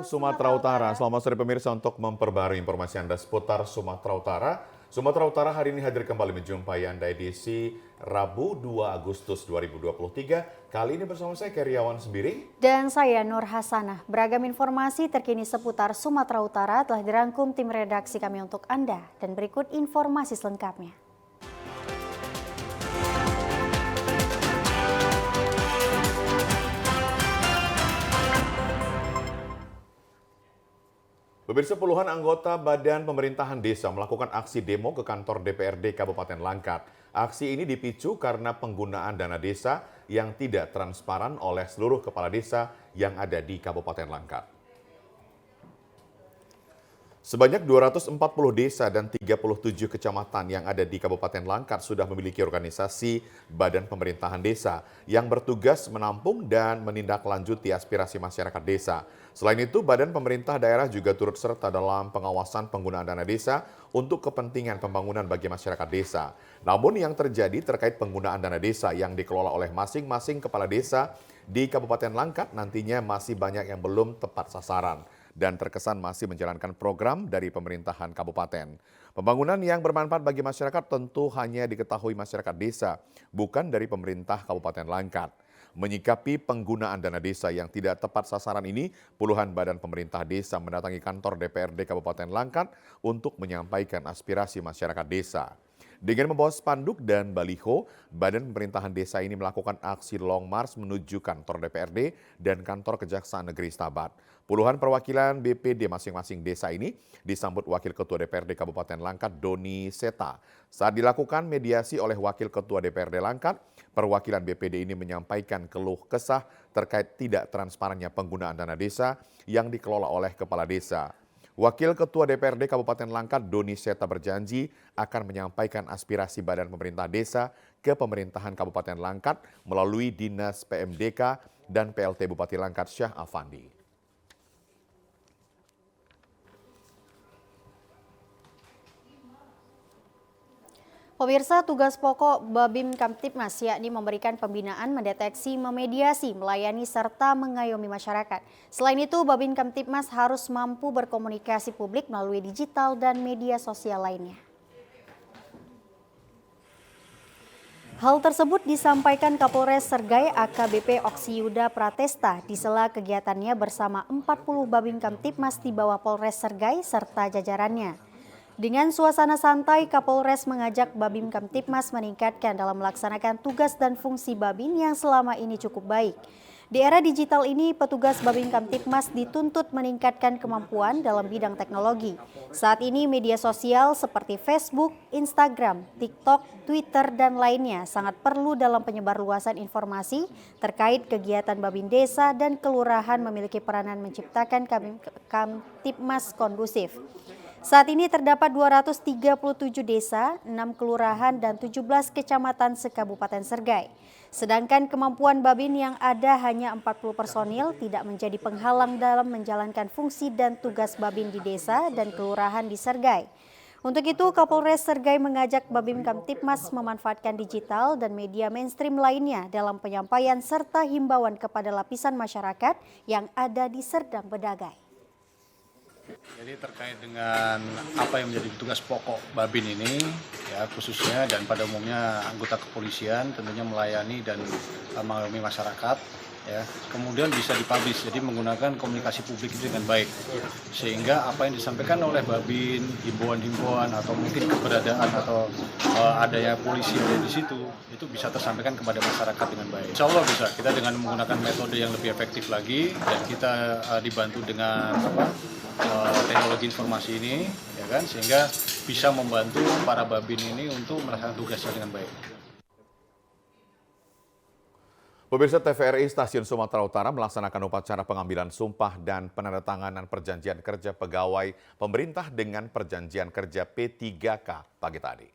Sumatera Utara. Selamat sore pemirsa, untuk memperbarui informasi Anda seputar Sumatera Utara. Sumatera Utara hari ini hadir kembali menjumpai Anda edisi Rabu 2 Agustus 2023. Kali ini bersama saya Keriawan Sembiring. Dan saya Nur Hasanah. Beragam informasi terkini seputar Sumatera Utara telah dirangkum tim redaksi kami untuk Anda. Dan berikut informasi selengkapnya. Pemirsa, puluhan anggota Badan Pemerintahan Desa melakukan aksi demo ke kantor DPRD Kabupaten Langkat. Aksi ini dipicu karena penggunaan dana desa yang tidak transparan oleh seluruh kepala desa yang ada di Kabupaten Langkat. Sebanyak 240 desa dan 37 kecamatan yang ada di Kabupaten Langkat sudah memiliki organisasi Badan Pemerintahan Desa yang bertugas menampung dan menindaklanjuti aspirasi masyarakat desa. Selain itu, Badan Pemerintah Daerah juga turut serta dalam pengawasan penggunaan dana desa untuk kepentingan pembangunan bagi masyarakat desa. Namun yang terjadi terkait penggunaan dana desa yang dikelola oleh masing-masing kepala desa di Kabupaten Langkat nantinya masih banyak yang belum tepat sasaran dan terkesan masih menjalankan program dari pemerintahan kabupaten. Pembangunan yang bermanfaat bagi masyarakat tentu hanya diketahui masyarakat desa, bukan dari pemerintah Kabupaten Langkat. Menyikapi penggunaan dana desa yang tidak tepat sasaran ini, puluhan badan pemerintah desa mendatangi kantor DPRD Kabupaten Langkat untuk menyampaikan aspirasi masyarakat desa. Dengan membawa spanduk dan baliho, Badan Pemerintahan Desa ini melakukan aksi long march menuju kantor DPRD dan kantor Kejaksaan Negeri Stabat. Puluhan perwakilan BPD masing-masing desa ini disambut Wakil Ketua DPRD Kabupaten Langkat, Doni Seta. Saat dilakukan mediasi oleh Wakil Ketua DPRD Langkat, perwakilan BPD ini menyampaikan keluh kesah terkait tidak transparannya penggunaan dana desa yang dikelola oleh kepala desa. Wakil Ketua DPRD Kabupaten Langkat, Doni Seta berjanji akan menyampaikan aspirasi Badan Pemerintah Desa ke pemerintahan Kabupaten Langkat melalui Dinas PMDK dan PLT Bupati Langkat Syah Afandi. Pemirsa, tugas pokok Babin Kamtibmas yakni memberikan pembinaan, mendeteksi, memediasi, melayani, serta mengayomi masyarakat. Selain itu, Babin Kamtibmas harus mampu berkomunikasi publik melalui digital dan media sosial lainnya. Hal tersebut disampaikan Kapolres Sergai AKBP Oksiyuda Pratesta di sela kegiatannya bersama 40 Babin Kamtibmas di bawah Polres Sergai serta jajarannya. Dengan suasana santai, Kapolres mengajak Babin Kamtibmas meningkatkan dalam melaksanakan tugas dan fungsi Babin yang selama ini cukup baik. Di era digital ini, petugas Babin Kamtibmas dituntut meningkatkan kemampuan dalam bidang teknologi. Saat ini media sosial seperti Facebook, Instagram, TikTok, Twitter, dan lainnya sangat perlu dalam penyebarluasan informasi terkait kegiatan Babin Desa dan Kelurahan memiliki peranan menciptakan Kamtibmas kondusif. Saat ini terdapat 237 desa, 6 kelurahan, dan 17 kecamatan se-Kabupaten Sergai. Sedangkan kemampuan Babin yang ada hanya 40 personil tidak menjadi penghalang dalam menjalankan fungsi dan tugas Babin di desa dan kelurahan di Sergai. Untuk itu, Kapolres Sergai mengajak Babin Kamtibmas memanfaatkan digital dan media mainstream lainnya dalam penyampaian serta himbauan kepada lapisan masyarakat yang ada di Serdang Bedagai. Jadi terkait dengan apa yang menjadi tugas pokok Babin ini, ya khususnya dan pada umumnya anggota kepolisian tentunya melayani dan mengayomi masyarakat, ya kemudian bisa dipublish, jadi menggunakan komunikasi publik itu dengan baik, sehingga apa yang disampaikan oleh Babin, himbauan-himbauan atau mungkin keberadaan atau adanya polisi yang ada di situ itu bisa tersampaikan kepada masyarakat dengan baik. Insya Allah bisa, kita dengan menggunakan metode yang lebih efektif lagi dan kita dibantu dengan teknologi informasi ini, ya kan, sehingga bisa membantu para Babin ini untuk melaksanakan tugasnya dengan baik. Pemirsa, TVRI Stasiun Sumatera Utara melaksanakan upacara pengambilan sumpah dan penandatanganan perjanjian kerja pegawai pemerintah dengan perjanjian kerja P3K pagi tadi.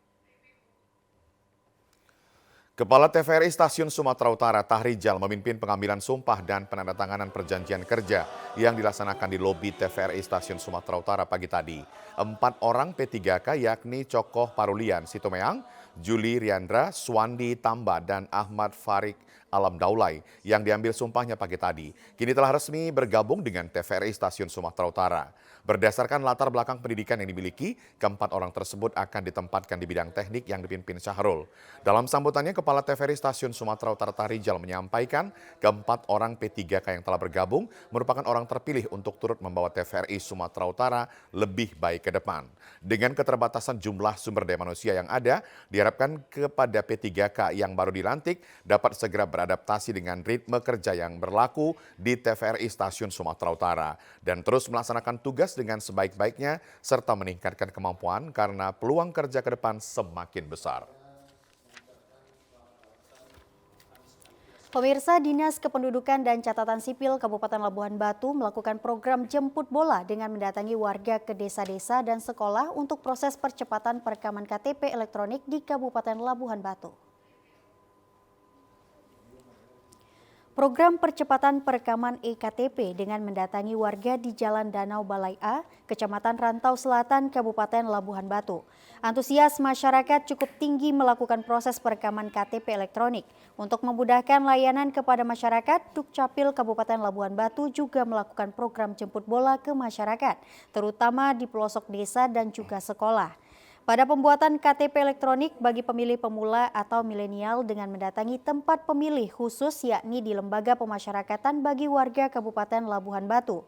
Kepala TVRI Stasiun Sumatera Utara, Tahrijal, memimpin pengambilan sumpah dan penandatanganan perjanjian kerja yang dilaksanakan di lobi TVRI Stasiun Sumatera Utara pagi tadi. 4 orang P3K yakni Cokoh Parulian Situmeang, Juli Riandra, Swandi Tamba, dan Ahmad Farik Alam Daulay yang diambil sumpahnya pagi tadi. Kini telah resmi bergabung dengan TVRI Stasiun Sumatera Utara. Berdasarkan latar belakang pendidikan yang dimiliki, keempat orang tersebut akan ditempatkan di bidang teknik yang dipimpin Syahrul. Dalam sambutannya, Kepala TVRI Stasiun Sumatera Utara Tarijal menyampaikan keempat orang P3K yang telah bergabung merupakan orang terpilih untuk turut membawa TVRI Sumatera Utara lebih baik ke depan. Dengan keterbatasan jumlah sumber daya manusia yang ada, diharapkan kepada P3K yang baru dilantik dapat segera beradaptasi dengan ritme kerja yang berlaku di TVRI Stasiun Sumatera Utara dan terus melaksanakan tugas dengan sebaik-baiknya serta meningkatkan kemampuan karena peluang kerja ke depan semakin besar. Pemirsa, Dinas Kependudukan dan Catatan Sipil Kabupaten Labuhan Batu melakukan program jemput bola dengan mendatangi warga ke desa-desa dan sekolah untuk proses percepatan perekaman KTP elektronik di Kabupaten Labuhan Batu. Program percepatan perekaman eKTP dengan mendatangi warga di Jalan Danau Balai A, Kecamatan Rantau Selatan, Kabupaten Labuhan Batu. Antusias masyarakat cukup tinggi melakukan proses perekaman KTP elektronik. Untuk memudahkan layanan kepada masyarakat, Dukcapil Kabupaten Labuhan Batu juga melakukan program jemput bola ke masyarakat, terutama di pelosok desa dan juga sekolah. Pada pembuatan KTP elektronik bagi pemilih pemula atau milenial dengan mendatangi tempat pemilih khusus yakni di Lembaga Pemasyarakatan bagi warga Kabupaten Labuhan Batu.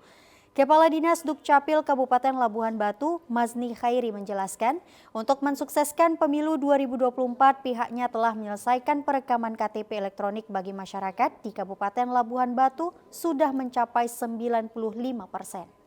Kepala Dinas Dukcapil Kabupaten Labuhan Batu, Mazni Khairi menjelaskan, untuk mensukseskan pemilu 2024 pihaknya telah menyelesaikan perekaman KTP elektronik bagi masyarakat di Kabupaten Labuhan Batu sudah mencapai 95%.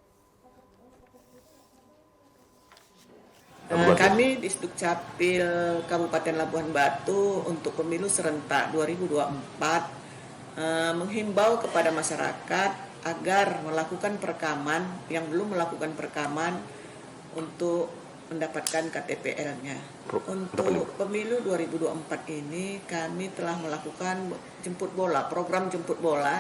Kami di Dukcapil Kabupaten Labuhan Batu untuk pemilu serentak 2024 menghimbau kepada masyarakat agar melakukan perekaman yang belum melakukan perekaman untuk mendapatkan KTPL-nya. Untuk pemilu 2024 ini kami telah melakukan jemput bola, program jemput bola,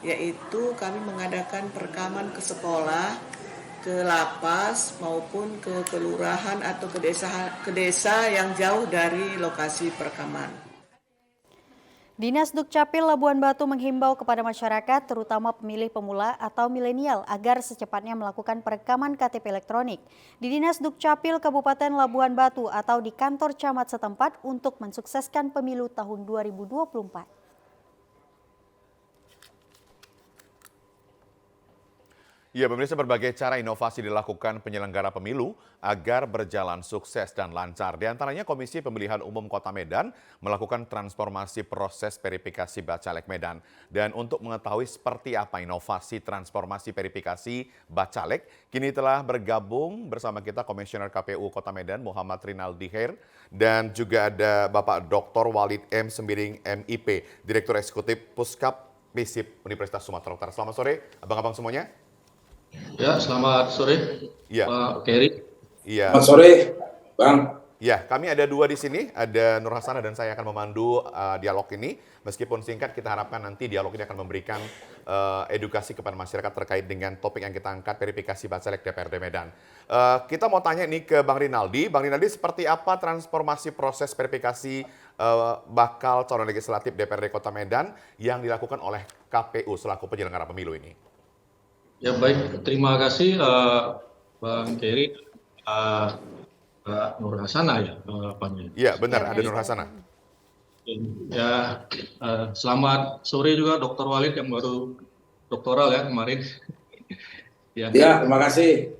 yaitu kami mengadakan perekaman ke sekolah, ke lapas maupun ke kelurahan atau ke desa yang jauh dari lokasi perekaman. Dinas Dukcapil Labuhan Batu menghimbau kepada masyarakat terutama pemilih pemula atau milenial agar secepatnya melakukan perekaman KTP elektronik di Dinas Dukcapil Kabupaten Labuhan Batu atau di kantor camat setempat untuk mensukseskan pemilu tahun 2024. Ya, pemirsa, berbagai cara inovasi dilakukan penyelenggara pemilu agar berjalan sukses dan lancar. Di antaranya Komisi Pemilihan Umum Kota Medan melakukan transformasi proses verifikasi Bacalek Medan. Dan untuk mengetahui seperti apa inovasi transformasi verifikasi Bacalek, kini telah bergabung bersama kita Komisioner KPU Kota Medan Muhammad Rinaldi Khair dan juga ada Bapak Dr. Walid M. Sembiring MIP, Direktur Eksekutif Puskap PISIP Universitas Sumatera Utara. Selamat sore, abang-abang semuanya. Ya, selamat sore, Ya. Pak Keri. Iya. Selamat sore, Bang. Ya, kami ada dua di sini, ada Nur Hasana dan saya akan memandu dialog ini. Meskipun singkat, kita harapkan nanti dialog ini akan memberikan edukasi kepada masyarakat terkait dengan topik yang kita angkat, verifikasi Bacalek DPRD Medan. Kita mau tanya nih ke Bang Rinaldi. Bang Rinaldi, seperti apa transformasi proses verifikasi bakal calon legislatif DPRD Kota Medan yang dilakukan oleh KPU selaku penyelenggara pemilu ini? Ya baik, terima kasih Bang Keri, Mbak Nur Hasana ya. Iya benar, ada Nur Hasana. Ya, selamat sore juga Dr. Walid yang baru doktoral ya kemarin. Ya, terima kasih.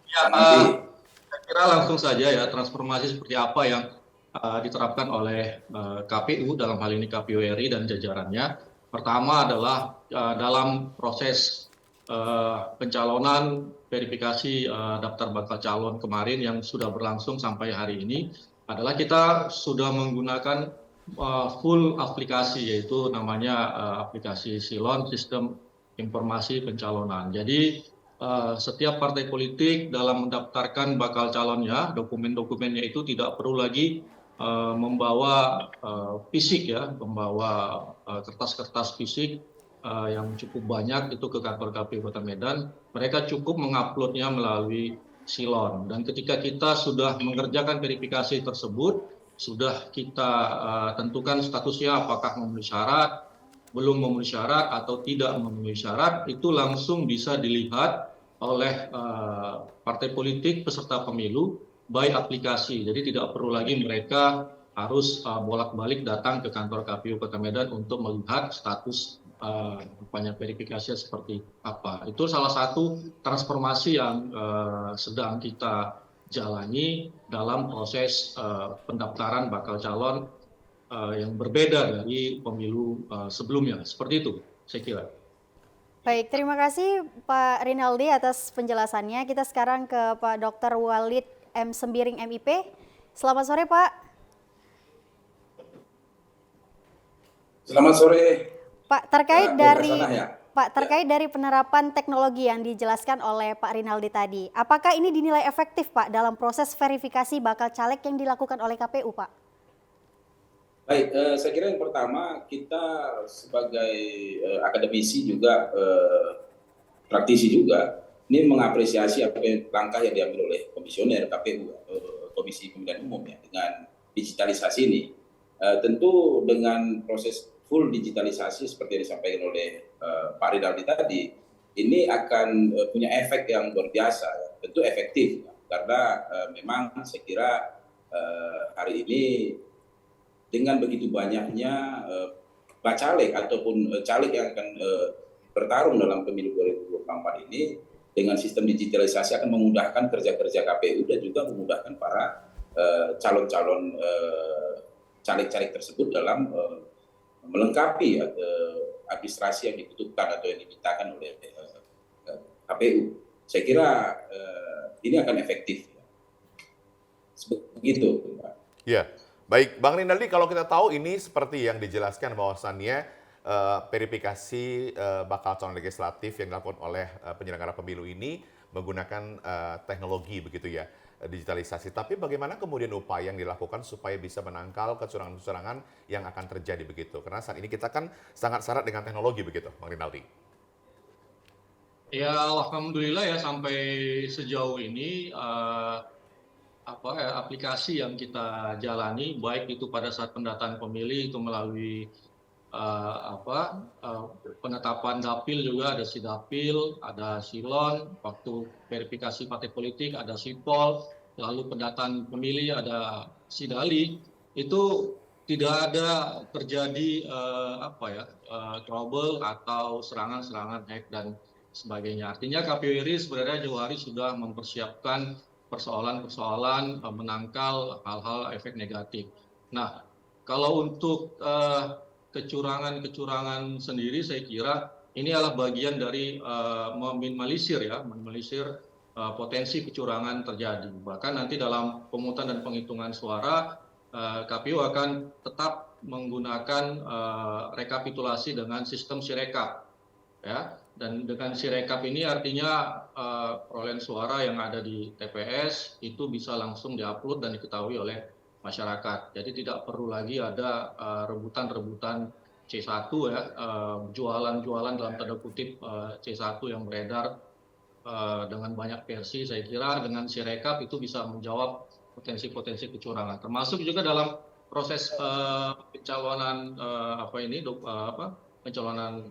Ya, saya kira langsung saja ya, transformasi seperti apa yang diterapkan oleh KPU, dalam hal ini KPU RI dan jajarannya. Pertama adalah dalam proses pencalonan verifikasi daftar bakal calon kemarin yang sudah berlangsung sampai hari ini adalah kita sudah menggunakan full aplikasi, yaitu namanya aplikasi Silon, Sistem Informasi Pencalonan. Jadi setiap partai politik dalam mendaftarkan bakal calonnya, dokumen-dokumennya itu tidak perlu lagi membawa fisik ya, membawa kertas-kertas fisik yang cukup banyak itu ke kantor KPU Kota Medan. Mereka cukup menguploadnya melalui Silon. Dan ketika kita sudah mengerjakan verifikasi tersebut, sudah kita tentukan statusnya apakah memenuhi syarat, belum memenuhi syarat atau tidak memenuhi syarat, itu langsung bisa dilihat oleh partai politik peserta pemilu by aplikasi. Jadi tidak perlu lagi mereka harus bolak-balik datang ke kantor KPU Kota Medan untuk melihat status verifikasinya seperti apa. Itu salah satu transformasi yang sedang kita jalani dalam proses pendaftaran bakal calon yang berbeda dari pemilu sebelumnya. Seperti itu, saya kira. Baik, terima kasih Pak Rinaldi atas penjelasannya. Kita sekarang ke Pak Dr. Walid M. Sembiring MIP. Selamat sore Pak. Selamat sore. Pak, terkait Ya. terkait dari penerapan teknologi yang dijelaskan oleh Pak Rinaldi tadi, apakah ini dinilai efektif Pak dalam proses verifikasi bakal caleg yang dilakukan oleh KPU Pak? Baik, saya kira yang pertama kita sebagai akademisi juga praktisi juga ini mengapresiasi langkah yang diambil oleh komisioner KPU, Komisi Pemilihan Umum ya, dengan digitalisasi ini. Tentu dengan proses full digitalisasi seperti yang disampaikan oleh Pak Rinaldi tadi, ini akan punya efek yang luar biasa, ya. Tentu efektif, ya. Karena memang saya kira hari ini dengan begitu banyaknya caleg ataupun caleg yang akan bertarung dalam pemilu 2024 ini, dengan sistem digitalisasi akan memudahkan kerja-kerja KPU dan juga memudahkan para calon-calon caleg-caleg tersebut dalam melengkapi administrasi yang dibutuhkan atau yang dimintakan oleh KPU. Saya kira ini akan efektif. Begitu, Pak. Ya, baik Bang Rinaldi, kalau kita tahu ini seperti yang dijelaskan bahwasannya verifikasi bakal calon legislatif yang dilakukan oleh penyelenggara pemilu ini menggunakan teknologi begitu ya, digitalisasi. Tapi bagaimana kemudian upaya yang dilakukan supaya bisa menangkal kecurangan-kecurangan yang akan terjadi begitu? Karena saat ini kita kan sangat syarat dengan teknologi begitu, Bang Rinaldi. Ya, alhamdulillah ya sampai sejauh ini aplikasi yang kita jalani, baik itu pada saat pendataan pemilih itu melalui penetapan dapil juga, ada sidapil, ada silon, waktu verifikasi partai politik ada sipol, lalu pendataan pemilih ada sidali, itu tidak ada terjadi trouble atau serangan-serangan hack dan sebagainya. Artinya KPU RI sebenarnya jauh hari sudah mempersiapkan persoalan-persoalan menangkal hal-hal efek negatif. Nah, kalau untuk kecurangan sendiri, saya kira ini adalah bagian dari meminimalisir potensi kecurangan terjadi. Bahkan nanti dalam pemungutan dan penghitungan suara, KPU akan tetap menggunakan rekapitulasi dengan sistem Sirekap, ya. Dan dengan Sirekap ini artinya perolehan suara yang ada di TPS itu bisa langsung diupload dan diketahui oleh masyarakat. Jadi tidak perlu lagi ada rebutan-rebutan C1 ya, jualan-jualan dalam tanda kutip C1 yang beredar dengan banyak versi. Saya kira dengan Sirekap itu bisa menjawab potensi-potensi kecurangan. Termasuk juga dalam proses pencalonan pencalonan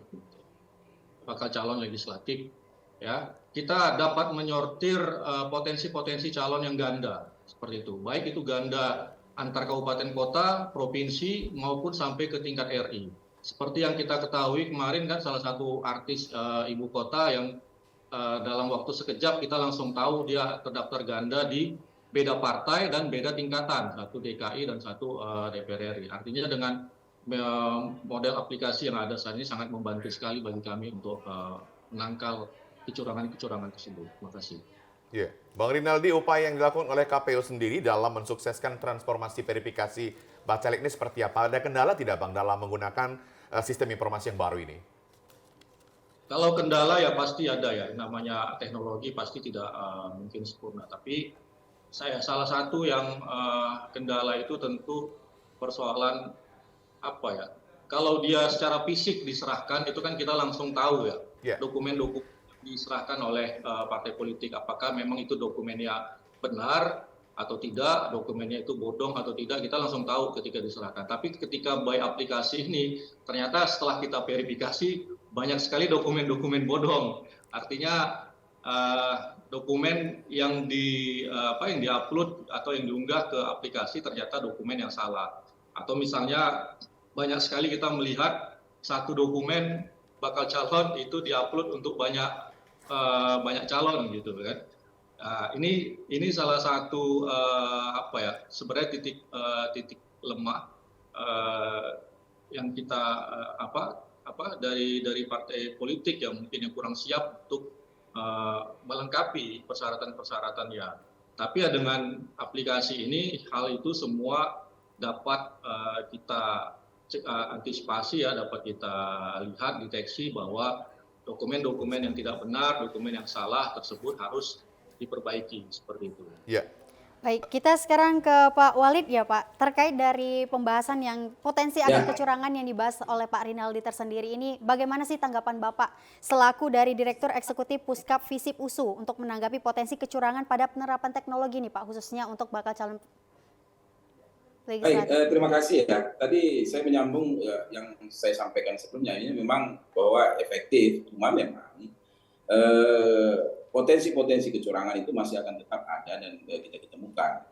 bakal calon legislatif, ya. Kita dapat menyortir potensi-potensi calon yang ganda seperti itu. Baik itu ganda antar kabupaten kota, provinsi, maupun sampai ke tingkat RI. Seperti yang kita ketahui kemarin kan salah satu artis ibu kota yang dalam waktu sekejap kita langsung tahu dia terdaftar ganda di beda partai dan beda tingkatan, satu DKI dan satu DPR RI. Artinya dengan model aplikasi yang ada saat ini sangat membantu sekali bagi kami untuk menangkal kecurangan-kecurangan tersebut. Terima kasih. Ya, Bang Rinaldi, upaya yang dilakukan oleh KPU sendiri dalam mensukseskan transformasi verifikasi Bacalek ini seperti apa? Ada kendala tidak Bang dalam menggunakan sistem informasi yang baru ini? Kalau kendala ya pasti ada ya, namanya teknologi pasti tidak mungkin sempurna. Tapi salah satu yang kendala itu tentu persoalan kalau dia secara fisik diserahkan itu kan kita langsung tahu ya, dokumen-dokumen diserahkan oleh partai politik, apakah memang itu dokumennya benar atau tidak, dokumennya itu bodong atau tidak, kita langsung tahu ketika diserahkan. Tapi ketika by aplikasi ini, ternyata setelah kita verifikasi, banyak sekali dokumen-dokumen bodong. Artinya dokumen yang yang diupload atau yang diunggah ke aplikasi ternyata dokumen yang salah. Atau misalnya banyak sekali kita melihat satu dokumen bakal calon itu diupload untuk banyak calon gitu kan. Ini salah satu sebenarnya titik lemah yang kita dari partai politik yang mungkin yang kurang siap untuk melengkapi persyaratan-persyaratan ya. Tapi ya dengan aplikasi ini hal itu semua dapat kita antisipasi ya, dapat kita lihat deteksi bahwa dokumen-dokumen yang tidak benar, dokumen yang salah tersebut harus diperbaiki seperti itu. Ya. Baik, kita sekarang ke Pak Walid ya Pak, terkait dari pembahasan yang potensi ada kecurangan yang dibahas oleh Pak Rinaldi tersendiri ini, bagaimana sih tanggapan Bapak selaku dari Direktur Eksekutif Puskap Visip USU untuk menanggapi potensi kecurangan pada penerapan teknologi ini Pak, khususnya untuk bakal calon legislatif? Baik, terima kasih ya. Tadi saya menyambung yang saya sampaikan sebelumnya, ini memang bahwa efektif, cuma memang potensi-potensi kecurangan itu masih akan tetap ada dan kita ditemukan.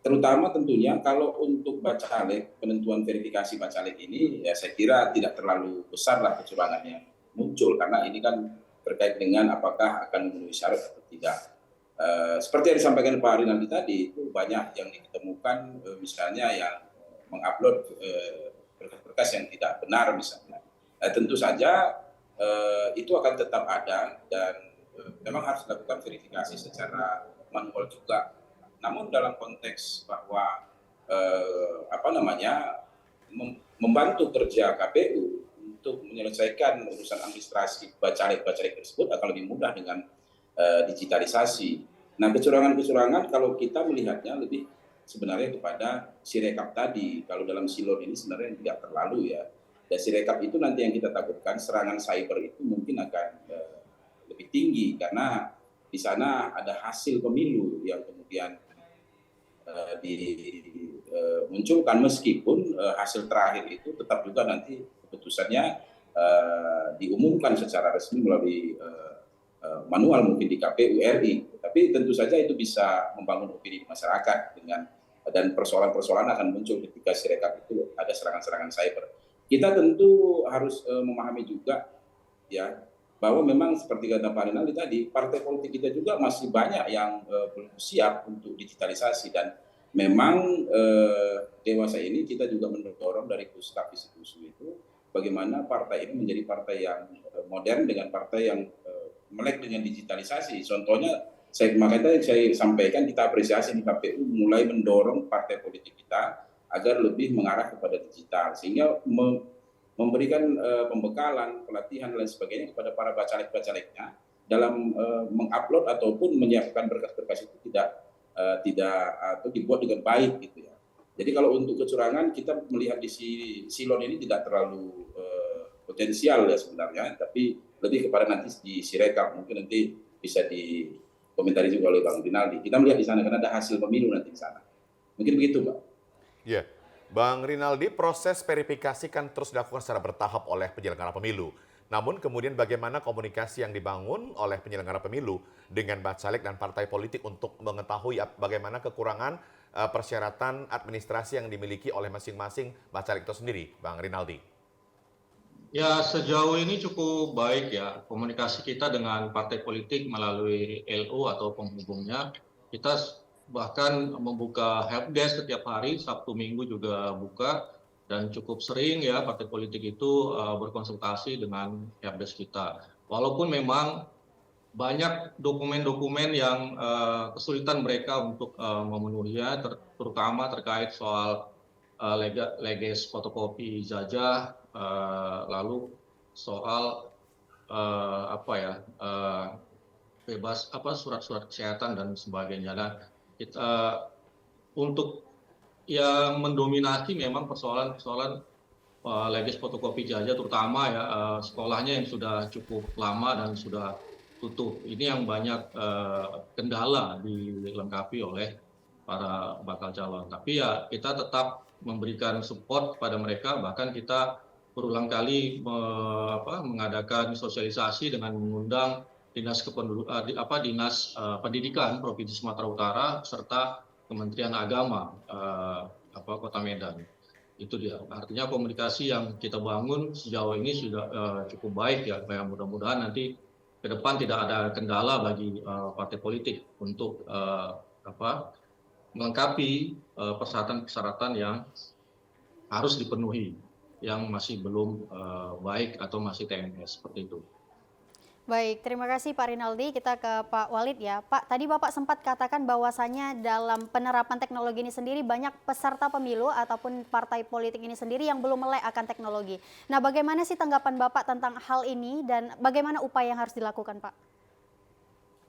Terutama tentunya kalau untuk bacalek, penentuan verifikasi bacalek ini, ya saya kira tidak terlalu besar lah kecurangan yang muncul, karena ini kan terkait dengan apakah akan memenuhi syarat atau tidak. Seperti yang disampaikan Pak Rinaldi tadi, itu banyak yang ditemukan misalnya yang mengupload berkas-berkas yang tidak benar misalnya. Tentu saja itu akan tetap ada dan memang harus dilakukan verifikasi secara manual juga. Namun dalam konteks bahwa membantu kerja KPU untuk menyelesaikan urusan administrasi bacalek-bacalek tersebut akan lebih mudah dengan digitalisasi. Nah, kecurangan-kecurangan kalau kita melihatnya lebih sebenarnya kepada Sirekap tadi. Kalau dalam silon ini sebenarnya tidak terlalu ya. Dan Sirekap itu nanti yang kita takutkan serangan cyber itu mungkin akan lebih tinggi karena di sana ada hasil pemilu yang kemudian dimunculkan, meskipun hasil terakhir itu tetap juga nanti keputusannya diumumkan secara resmi melalui manual mungkin di KPU RI. Tapi tentu saja itu bisa membangun opini di masyarakat dan persoalan-persoalan akan muncul ketika Sirekap itu ada serangan-serangan cyber. Kita tentu harus memahami juga ya bahwa memang seperti kata Pak Rinaldi tadi, partai politik kita juga masih banyak yang belum siap untuk digitalisasi dan memang dewasa ini kita juga mendorong dari Puskap Visip USU itu bagaimana partai ini menjadi partai yang modern dengan partai yang melek dengan digitalisasi. Contohnya makanya saya sampaikan kita apresiasi di KPU mulai mendorong partai politik kita agar lebih mengarah kepada digital sehingga memberikan pembekalan, pelatihan dan lain sebagainya kepada para bacalek-bacaleknya dalam mengupload ataupun menyiapkan berkas-berkas itu tidak atau dibuat dengan baik gitu ya. Jadi kalau untuk kecurangan kita melihat di silon ini tidak terlalu potensial ya sebenarnya, tapi lebih kepada nanti di Sirekap mungkin nanti bisa dikomentari juga oleh Bang Rinaldi. Kita melihat di sana karena ada hasil pemilu nanti di sana. Mungkin begitu, Pak. Ya, Bang Rinaldi, proses verifikasi kan terus dilakukan secara bertahap oleh penyelenggara pemilu. Namun kemudian bagaimana komunikasi yang dibangun oleh penyelenggara pemilu dengan bacalek dan partai politik untuk mengetahui bagaimana kekurangan persyaratan administrasi yang dimiliki oleh masing-masing bacalek itu sendiri, Bang Rinaldi? Ya, sejauh ini cukup baik ya komunikasi kita dengan partai politik melalui LO atau penghubungnya. Kita bahkan membuka helpdesk setiap hari, Sabtu Minggu juga buka, dan cukup sering ya partai politik itu berkonsultasi dengan helpdesk kita. Walaupun memang banyak dokumen-dokumen yang kesulitan mereka untuk memenuhinya, terutama terkait soal leges fotokopi ijazah, lalu soal bebas surat-surat kesehatan dan sebagainya. Dan untuk yang mendominasi memang persoalan leges fotokopi ijazah, terutama ya sekolahnya yang sudah cukup lama dan sudah tutup. Ini yang banyak kendala dilengkapi oleh para bakal calon. Tapi ya kita tetap memberikan support kepada mereka, bahkan kita berulang kali mengadakan sosialisasi dengan mengundang dinas pendidikan Provinsi Sumatera Utara serta Kementerian Agama Kota Medan. Itu dia. Artinya komunikasi yang kita bangun sejauh ini sudah cukup baik ya. Mudah-mudahan nanti ke depan tidak ada kendala bagi partai politik untuk melengkapi persyaratan-persyaratan yang harus dipenuhi, yang masih belum baik atau masih TMS seperti itu. Baik, terima kasih Pak Rinaldi. Kita ke Pak Walid ya. Pak, tadi Bapak sempat katakan bahwasannya dalam penerapan teknologi ini sendiri banyak peserta pemilu ataupun partai politik ini sendiri yang belum melek akan teknologi. Nah, bagaimana sih tanggapan Bapak tentang hal ini dan bagaimana upaya yang harus dilakukan, Pak?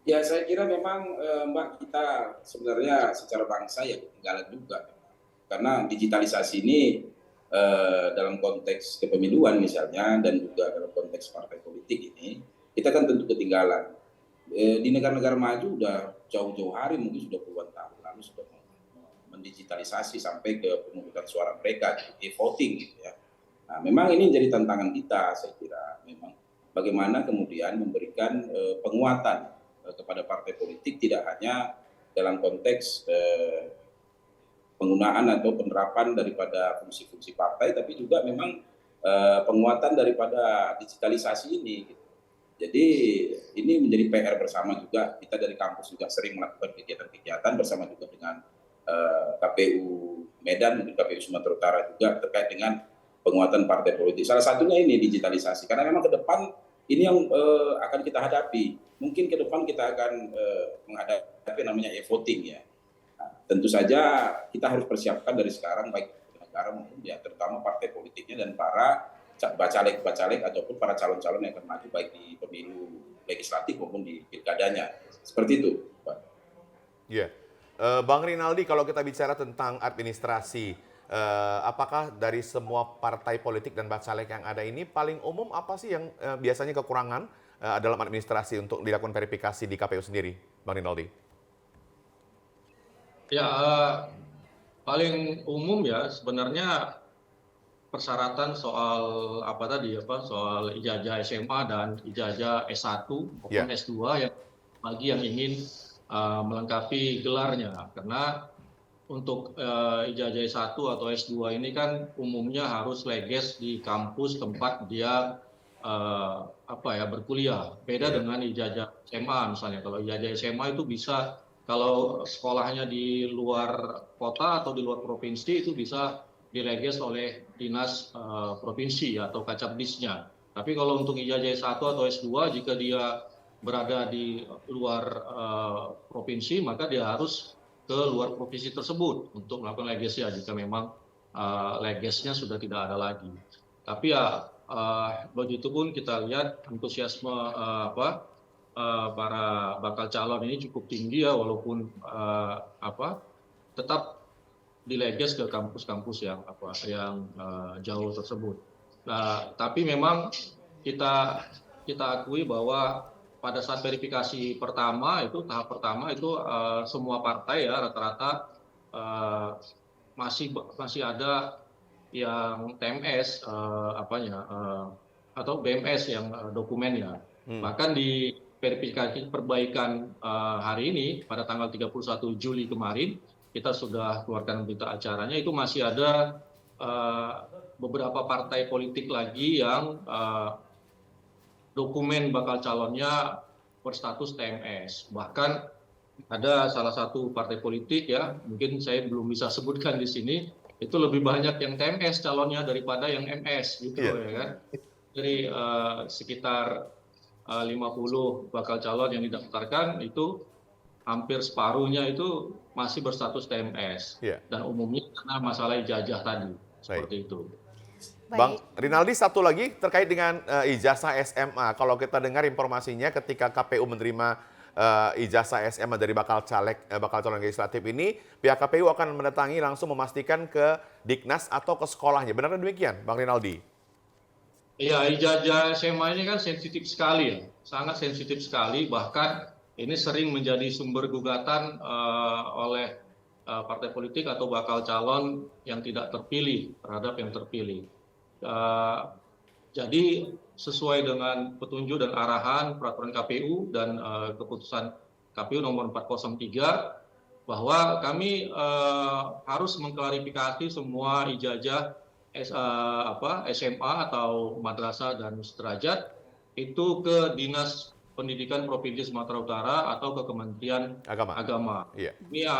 Ya, saya kira memang Mbak, kita sebenarnya secara bangsa ya ketinggalan juga. Karena digitalisasi ini dalam konteks kepemiluan misalnya dan juga dalam konteks partai politik ini, kita kan tentu ketinggalan. Di negara-negara maju udah jauh-jauh hari, mungkin sudah puluhan tahun lalu sudah mendigitalisasi sampai ke pemungutan suara mereka, e-voting gitu ya. Nah, memang ini jadi tantangan kita, saya kira. Memang bagaimana kemudian memberikan penguatan kepada partai politik tidak hanya dalam konteks penggunaan atau penerapan daripada fungsi-fungsi partai, tapi juga memang penguatan daripada digitalisasi ini. Gitu. Jadi ini menjadi PR bersama juga. Kita dari kampus juga sering melakukan kegiatan-kegiatan bersama juga dengan KPU Medan, mungkin KPU Sumatera Utara juga terkait dengan penguatan partai politik. Salah satunya ini digitalisasi. Karena memang ke depan ini yang akan kita hadapi. Mungkin ke depan kita akan menghadapi namanya e-voting ya. Nah, tentu saja kita harus persiapkan dari sekarang baik negara maupun ya terutama partai politiknya dan para bacalek ataupun para calon-calon yang akan maju baik di pemilu legislatif maupun di pilkadanya. Seperti itu, Pak. Iya. Bang Rinaldi, kalau kita bicara tentang administrasi, apakah dari semua partai politik dan bacalek yang ada ini paling umum apa sih yang biasanya kekurangan dalam administrasi untuk dilakukan verifikasi di KPU sendiri, Bang Rinaldi? Ya, paling umum ya sebenarnya persyaratan soal soal ijazah SMA dan ijazah S1 maupun S2 yang bagi yang ingin melengkapi gelarnya. Karena untuk ijazah S1 atau S2 ini kan umumnya harus leges di kampus tempat dia berkuliah. Beda dengan ijazah SMA misalnya. Kalau ijazah SMA itu bisa, kalau sekolahnya di luar kota atau di luar provinsi itu bisa dileges oleh dinas provinsi atau kacabdisnya. Tapi kalau untuk ijazah S1 atau S2 jika dia berada di luar provinsi maka dia harus ke luar provinsi tersebut untuk melakukan legesnya jika memang legesnya sudah tidak ada lagi. Tapi ya begitu pun kita lihat antusiasme para bakal calon ini cukup tinggi ya, walaupun tetap dileges ke kampus-kampus yang jauh tersebut. Nah, tapi memang kita akui bahwa pada saat verifikasi pertama itu tahap pertama itu semua partai ya rata-rata masih ada yang TMS atau BMS yang dokumennya. Bahkan di verifikasi perbaikan hari ini pada tanggal 31 Juli kemarin kita sudah keluarkan berita acaranya, itu masih ada beberapa partai politik lagi yang dokumen bakal calonnya berstatus TMS. Bahkan ada salah satu partai politik ya, mungkin saya belum bisa sebutkan di sini, itu lebih banyak yang TMS calonnya daripada yang MS gitu ya kan. Dari sekitar 50 bakal calon yang didaftarkan itu hampir separuhnya itu masih berstatus TMS dan umumnya karena masalah ijazah tadi seperti itu. Bang Rinaldi, satu lagi terkait dengan ijazah SMA. Kalau kita dengar informasinya ketika KPU menerima ijazah SMA dari bakal calon legislatif ini, pihak KPU akan mendatangi langsung memastikan ke Diknas atau ke sekolahnya. Benar demikian, Bang Rinaldi? Iya, ijazah SMA ini kan sensitif sekali ya, sangat sensitif sekali. Bahkan ini sering menjadi sumber gugatan oleh partai politik atau bakal calon yang tidak terpilih terhadap yang terpilih. Jadi sesuai dengan petunjuk dan arahan peraturan KPU dan keputusan KPU nomor 403 bahwa kami harus mengklarifikasi semua ijazah SMA atau madrasah dan sederajat itu ke Dinas Pendidikan Provinsi Sumatera Utara atau ke Kementerian Agama. Iya. Ini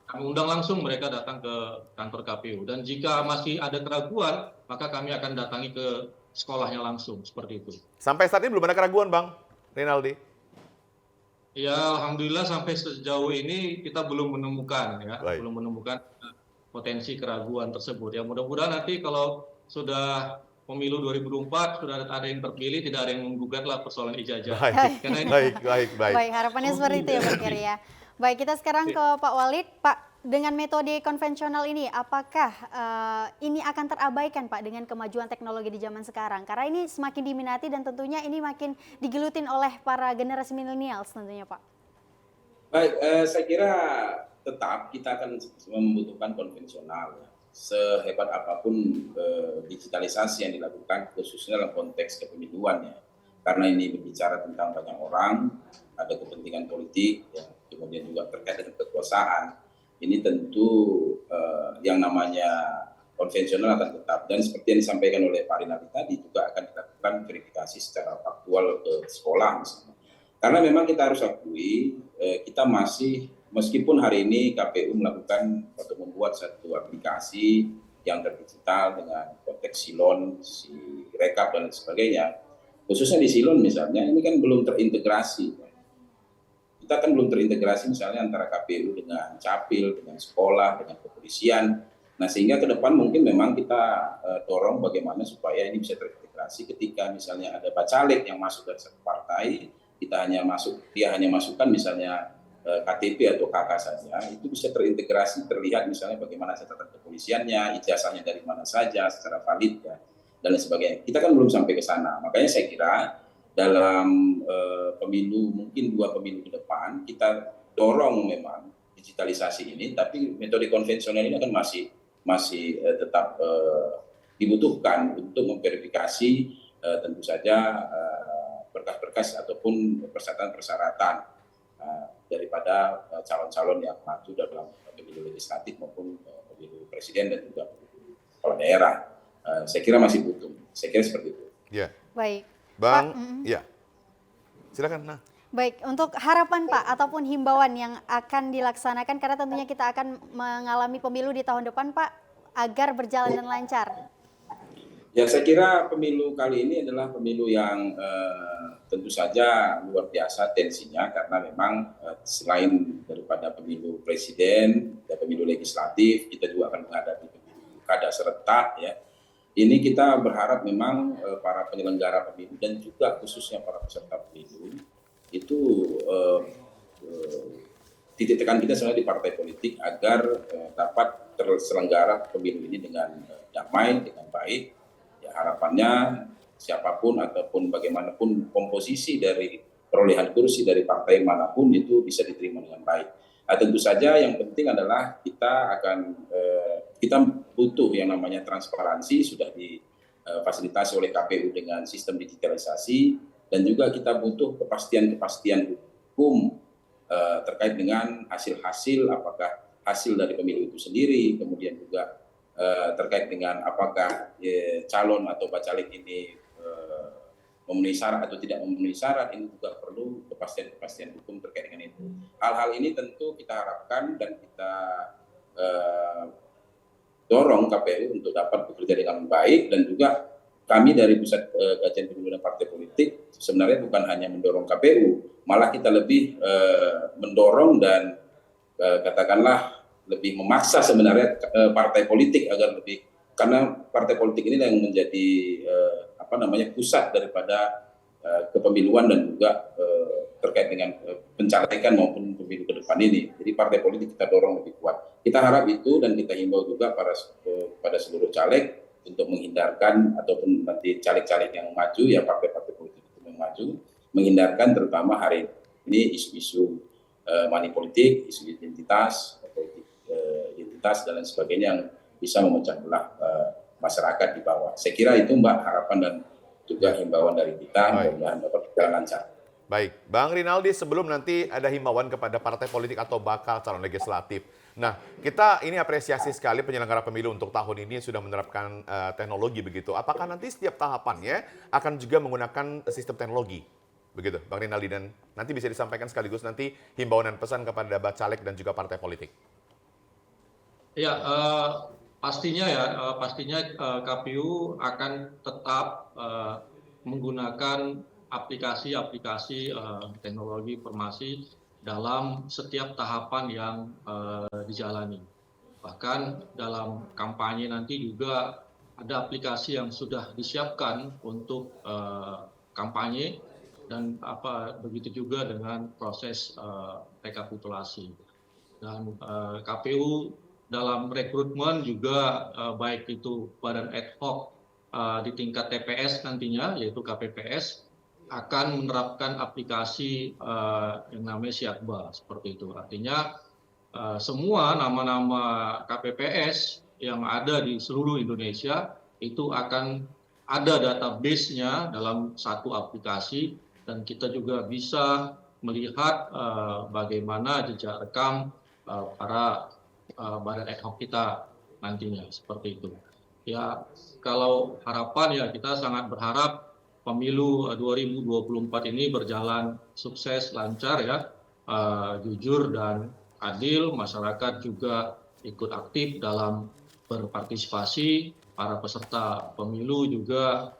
kami undang langsung mereka datang ke kantor KPU, dan jika masih ada keraguan maka kami akan datangi ke sekolahnya langsung, seperti itu. Sampai saat ini belum ada keraguan, Bang Rinaldi? Ya, alhamdulillah sampai sejauh ini kita belum menemukan belum menemukan potensi keraguan tersebut. Ya, mudah-mudahan nanti kalau sudah pemilu 2024 sudah ada yang terpilih, tidak ada yang menggugat lah persoalan ijazah. Baik. Baik, harapannya seperti itu ya Pak Kiri ya. Baik, kita sekarang ke Pak Walid. Pak, dengan metode konvensional ini, apakah ini akan terabaikan Pak dengan kemajuan teknologi di zaman sekarang? Karena ini semakin diminati dan tentunya ini makin digelutin oleh para generasi milenials tentunya Pak. Baik, saya kira tetap kita akan membutuhkan konvensional. Sehebat apapun digitalisasi yang dilakukan, khususnya dalam konteks kepemiluan ya. Karena ini berbicara tentang banyak orang, ada kepentingan politik, ya, kemudian juga terkait dengan kekuasaan. Ini tentu yang namanya konvensional akan tetap, dan seperti yang disampaikan oleh Pak Rinaldi tadi juga akan dilakukan verifikasi secara faktual ke sekolah misalnya. Karena memang kita harus akui kita masih, meskipun hari ini KPU melakukan atau membuat satu aplikasi yang terdigital dengan konteks silon, si rekap dan sebagainya, khususnya di silon misalnya ini kan belum terintegrasi. Kita kan belum terintegrasi misalnya antara KPU dengan Capil, dengan sekolah, dengan kepolisian. Nah, sehingga ke depan mungkin memang kita dorong bagaimana supaya ini bisa terintegrasi ketika misalnya ada bacalek yang masuk dari satu partai, dia hanya masukkan misalnya KTP atau KK saja, itu bisa terintegrasi, terlihat misalnya bagaimana catatan kepolisiannya, ijazahnya dari mana saja, secara valid ya, dan lain sebagainya. Kita kan belum sampai ke sana, makanya saya kira dalam pemilu, mungkin 2 pemilu ke depan, kita dorong memang digitalisasi ini, tapi metode konvensional ini akan masih tetap dibutuhkan untuk memverifikasi tentu saja berkas-berkas ataupun persyaratan-persyaratan daripada calon-calon yang maju dalam pemilu legislatif maupun pemilu presiden dan juga pemilu kepala daerah. Saya kira masih butuh. Saya kira seperti itu. Ya. Baik. Bang, ya. Silakan. Nah. Baik, untuk harapan Pak ataupun himbauan yang akan dilaksanakan karena tentunya kita akan mengalami pemilu di tahun depan Pak agar berjalan dan lancar. Ya, saya kira pemilu kali ini adalah pemilu yang tentu saja luar biasa tensinya karena memang selain daripada pemilu presiden dan pemilu legislatif, kita juga akan menghadapi pemilu kada serentak ya. Ini kita berharap memang para penyelenggara pemilu dan juga khususnya para peserta pemilu itu titik tekan kita sebenarnya di partai politik agar dapat terselenggara pemilu ini dengan damai, dengan baik. Ya, harapannya siapapun ataupun bagaimanapun komposisi dari perolehan kursi dari partai manapun itu bisa diterima dengan baik. Nah, tentu saja yang penting adalah kita butuh yang namanya transparansi, sudah difasilitasi oleh KPU dengan sistem digitalisasi, dan juga kita butuh kepastian hukum terkait dengan hasil-hasil, apakah hasil dari pemilu itu sendiri, kemudian juga terkait dengan apakah calon atau bacalek ini memenuhi syarat atau tidak memenuhi syarat, ini juga perlu kepastian hukum terkait dengan itu. Hal-hal ini tentu kita harapkan dan kita dorong KPU untuk dapat bekerja dengan baik, dan juga kami dari Pusat Kajian Pemilu dan Partai Politik sebenarnya bukan hanya mendorong KPU, malah kita lebih mendorong dan katakanlah lebih memaksa sebenarnya partai politik agar lebih, karena partai politik ini yang menjadi pusat daripada kepemiluan dan juga terkait dengan pencalekan maupun pemilu ke depan ini. Jadi partai politik kita dorong lebih kuat. Kita harap itu, dan kita himbau juga pada seluruh caleg untuk menghindarkan ataupun nanti caleg-caleg yang maju ya, partai-partai politik itu yang maju, menghindarkan terutama hari ini isu-isu money politik, isu identitas, politik identitas dan lain sebagainya yang bisa memecah belah masyarakat di bawah. Saya kira itu Mbak harapan dan juga himbauan dari kita, mudah-mudahan dapat berjalan lancar. Baik, Bang Rinaldi, sebelum nanti ada himbauan kepada partai politik atau bakal calon legislatif. Nah, kita ini apresiasi sekali penyelenggara pemilu untuk tahun ini sudah menerapkan teknologi begitu. Apakah nanti setiap tahapannya akan juga menggunakan sistem teknologi? Begitu, Bang Rinaldi, dan nanti bisa disampaikan sekaligus nanti himbauan dan pesan kepada bacalek dan juga partai politik. Ya, pastinya KPU akan tetap menggunakan aplikasi-aplikasi teknologi informasi dalam setiap tahapan yang dijalani. Bahkan dalam kampanye nanti juga ada aplikasi yang sudah disiapkan untuk kampanye dan begitu juga dengan proses rekapitulasi. Dan KPU dalam rekrutmen juga baik itu badan ad hoc di tingkat TPS nantinya yaitu KPPS akan menerapkan aplikasi yang namanya Siakba seperti itu. Artinya semua nama-nama KPPS yang ada di seluruh Indonesia itu akan ada database-nya dalam satu aplikasi dan kita juga bisa melihat bagaimana jejak rekam para badan ad hoc kita nantinya seperti itu. Ya, kalau harapan ya kita sangat berharap pemilu 2024 ini berjalan sukses, lancar ya, jujur dan adil, masyarakat juga ikut aktif dalam berpartisipasi, para peserta pemilu juga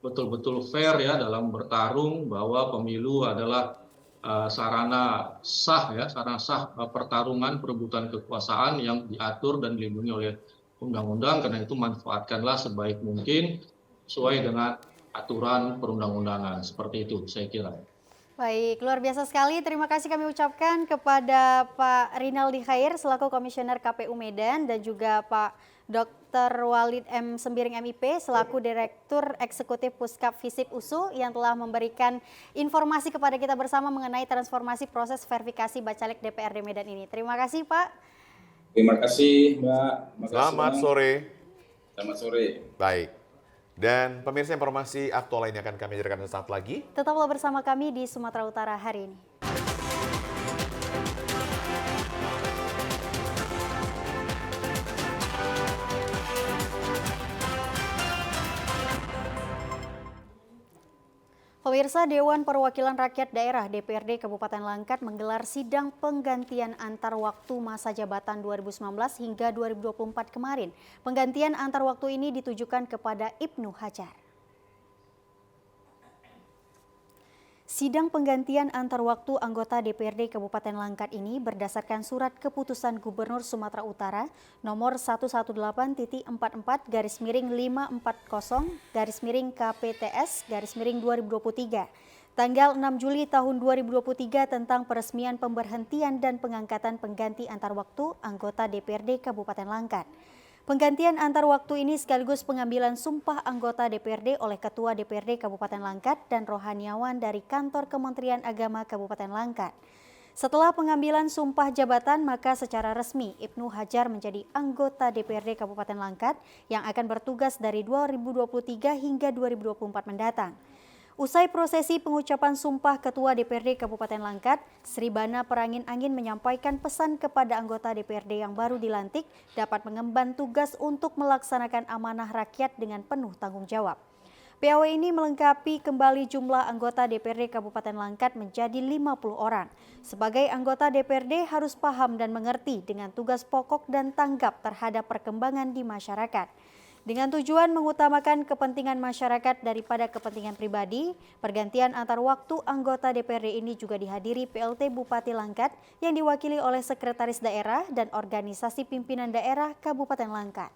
betul-betul fair ya dalam bertarung bahwa pemilu adalah sarana sah pertarungan perebutan kekuasaan yang diatur dan dilindungi oleh undang-undang. Karena itu manfaatkanlah sebaik mungkin sesuai dengan aturan perundang-undangan. Seperti itu saya kira. Baik, luar biasa sekali. Terima kasih kami ucapkan kepada Pak Rinaldi Khair selaku Komisioner KPU Medan dan juga Pak Dr. Walid M. Sembiring MIP selaku Direktur Eksekutif Puskap Visip USU yang telah memberikan informasi kepada kita bersama mengenai transformasi proses verifikasi bacalek DPRD Medan ini. Terima kasih Pak. Terima kasih Mbak. Selamat sore. Selamat sore. Baik. Dan pemirsa, informasi aktual lainnya akan kami hadirkan sesaat lagi. Tetaplah bersama kami di Sumatera Utara hari ini. Pemirsa, Dewan Perwakilan Rakyat Daerah DPRD Kabupaten Langkat menggelar sidang penggantian antar waktu masa jabatan 2019 hingga 2024 kemarin. Penggantian antar waktu ini ditujukan kepada Ibnu Hajar. Sidang penggantian antar waktu anggota DPRD Kabupaten Langkat ini berdasarkan surat keputusan Gubernur Sumatera Utara nomor 118-440-KPTS-2023 tanggal 6 Juli tahun 2023 tentang peresmian pemberhentian dan pengangkatan pengganti antar waktu anggota DPRD Kabupaten Langkat. Penggantian antar waktu ini sekaligus pengambilan sumpah anggota DPRD oleh Ketua DPRD Kabupaten Langkat dan rohaniawan dari Kantor Kementerian Agama Kabupaten Langkat. Setelah pengambilan sumpah jabatan, maka secara resmi Ibnu Hajar menjadi anggota DPRD Kabupaten Langkat yang akan bertugas dari 2023 hingga 2024 mendatang. Usai prosesi pengucapan sumpah Ketua DPRD Kabupaten Langkat, Sri Bana Perangin-Angin menyampaikan pesan kepada anggota DPRD yang baru dilantik dapat mengemban tugas untuk melaksanakan amanah rakyat dengan penuh tanggung jawab. PAW ini melengkapi kembali jumlah anggota DPRD Kabupaten Langkat menjadi 50 orang. Sebagai anggota DPRD harus paham dan mengerti dengan tugas pokok dan tanggap terhadap perkembangan di masyarakat. Dengan tujuan mengutamakan kepentingan masyarakat daripada kepentingan pribadi, pergantian antar waktu anggota DPRD ini juga dihadiri PLT Bupati Langkat yang diwakili oleh Sekretaris Daerah dan Organisasi Pimpinan Daerah Kabupaten Langkat.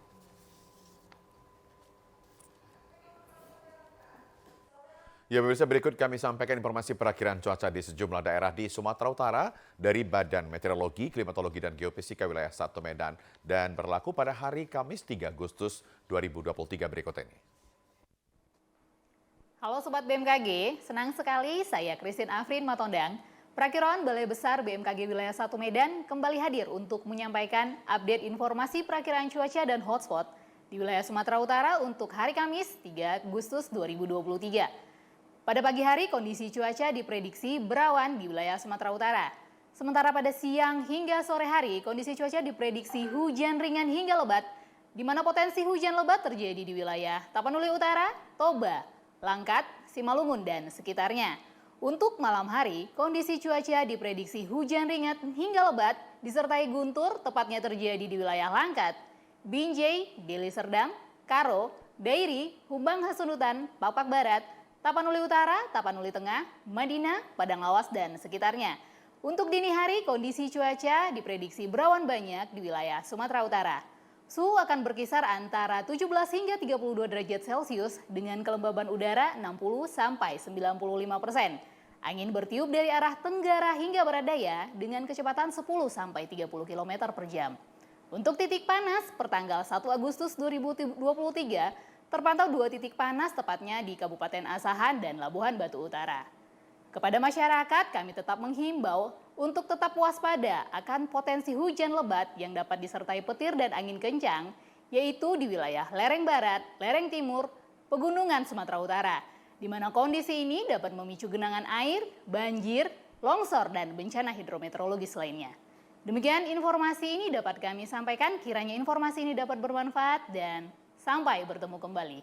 Ya pemirsa, berikut kami sampaikan informasi perakhiran cuaca di sejumlah daerah di Sumatera Utara dari Badan Meteorologi, Klimatologi, dan Geofisika Wilayah 1 Medan dan berlaku pada hari Kamis 3 Agustus 2023 berikut ini. Halo Sobat BMKG, senang sekali saya Christine Afrin Matondang Perakiraan Balai Besar BMKG Wilayah 1 Medan kembali hadir untuk menyampaikan update informasi perakiraan cuaca dan hotspot di wilayah Sumatera Utara untuk hari Kamis 3 Agustus 2023. Pada pagi hari kondisi cuaca diprediksi berawan di wilayah Sumatera Utara. Sementara pada siang hingga sore hari kondisi cuaca diprediksi hujan ringan hingga lebat, di mana potensi hujan lebat terjadi di wilayah Tapanuli Utara, Toba, Langkat, Simalungun, dan sekitarnya. Untuk malam hari, kondisi cuaca diprediksi hujan ringan hingga lebat disertai guntur tepatnya terjadi di wilayah Langkat, Binjai, Deli Serdang, Karo, Dairi, Humbang Hasundutan, Papak Barat, Tapanuli Utara, Tapanuli Tengah, Madinah, Padang Lawas, dan sekitarnya. Untuk dini hari, kondisi cuaca diprediksi berawan banyak di wilayah Sumatera Utara. Suhu akan berkisar antara 17 hingga 32 derajat Celcius dengan kelembaban udara 60-95%. Angin bertiup dari arah tenggara hingga barat daya dengan kecepatan 10-30 km per jam. Untuk titik panas, pertanggal 1 Agustus 2023, terpantau 2 titik panas tepatnya di Kabupaten Asahan dan Labuhan Batu Utara. Kepada masyarakat, kami tetap menghimbau untuk tetap waspada akan potensi hujan lebat yang dapat disertai petir dan angin kencang, yaitu di wilayah lereng barat, lereng timur, pegunungan Sumatera Utara, di mana kondisi ini dapat memicu genangan air, banjir, longsor, dan bencana hidrometeorologis lainnya. Demikian informasi ini dapat kami sampaikan, kiranya informasi ini dapat bermanfaat dan sampai bertemu kembali.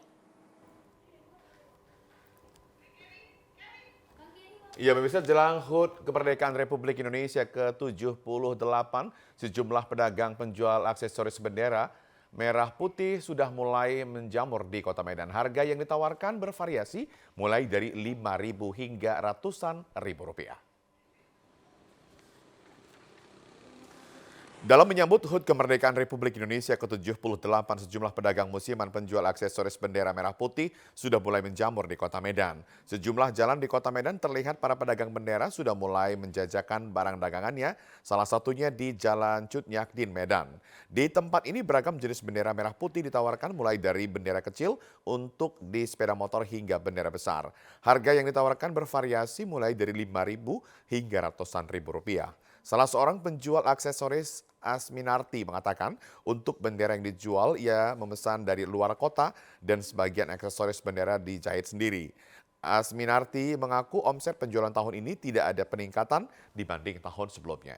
Ya, pemirsa, jelang HUT Kemerdekaan Republik Indonesia ke-78, sejumlah pedagang penjual aksesoris bendera merah putih sudah mulai menjamur di Kota Medan. Harga yang ditawarkan bervariasi mulai dari Rp5.000 hingga ratusan ribu rupiah. Dalam menyambut HUT Kemerdekaan Republik Indonesia ke-78, sejumlah pedagang musiman penjual aksesoris bendera merah putih sudah mulai menjamur di Kota Medan. Sejumlah jalan di Kota Medan terlihat para pedagang bendera sudah mulai menjajakan barang dagangannya, salah satunya di Jalan Cut Nyak Dien, Medan. Di tempat ini beragam jenis bendera merah putih ditawarkan mulai dari bendera kecil untuk di sepeda motor hingga bendera besar. Harga yang ditawarkan bervariasi mulai dari Rp5.000 hingga ratusan ribu rupiah. Salah seorang penjual aksesoris Asminarti mengatakan untuk bendera yang dijual ia memesan dari luar kota dan sebagian aksesoris bendera dijahit sendiri. Asminarti mengaku omset penjualan tahun ini tidak ada peningkatan dibanding tahun sebelumnya.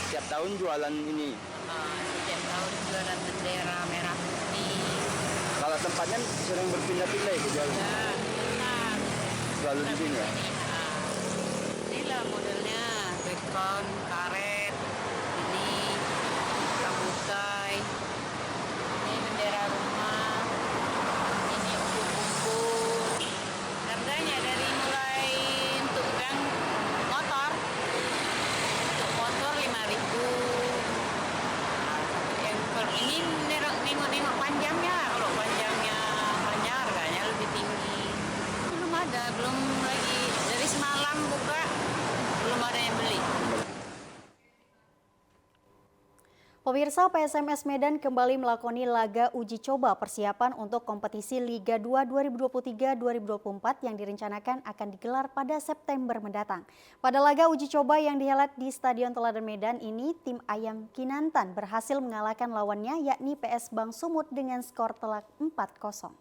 Setiap tahun jualan ini. Setiap tahun jualan bendera merah putih. Kalau tempatnya sering berpindah-pindah itu jualan. Ya, benar. Selalu di sini ya. Inilah modelnya, background, karet, ini rambutai, ini bendera rumah, ini unggu-unggu. Harganya dari mulai untuk yang motor, untuk motor Rp5.000. Ini nengok panjangnya, kalau panjangnya banyak harganya lebih tinggi. Belum ada, belum lagi dari semalam buka, belum ada yang beli. Pemirsa, PSMS Medan kembali melakoni laga uji coba persiapan untuk kompetisi Liga 2 2023-2024 yang direncanakan akan digelar pada September mendatang. Pada laga uji coba yang dihelat di Stadion Teladan Medan ini, tim Ayam Kinantan berhasil mengalahkan lawannya yakni PS Bang Sumut dengan skor telak 4-0.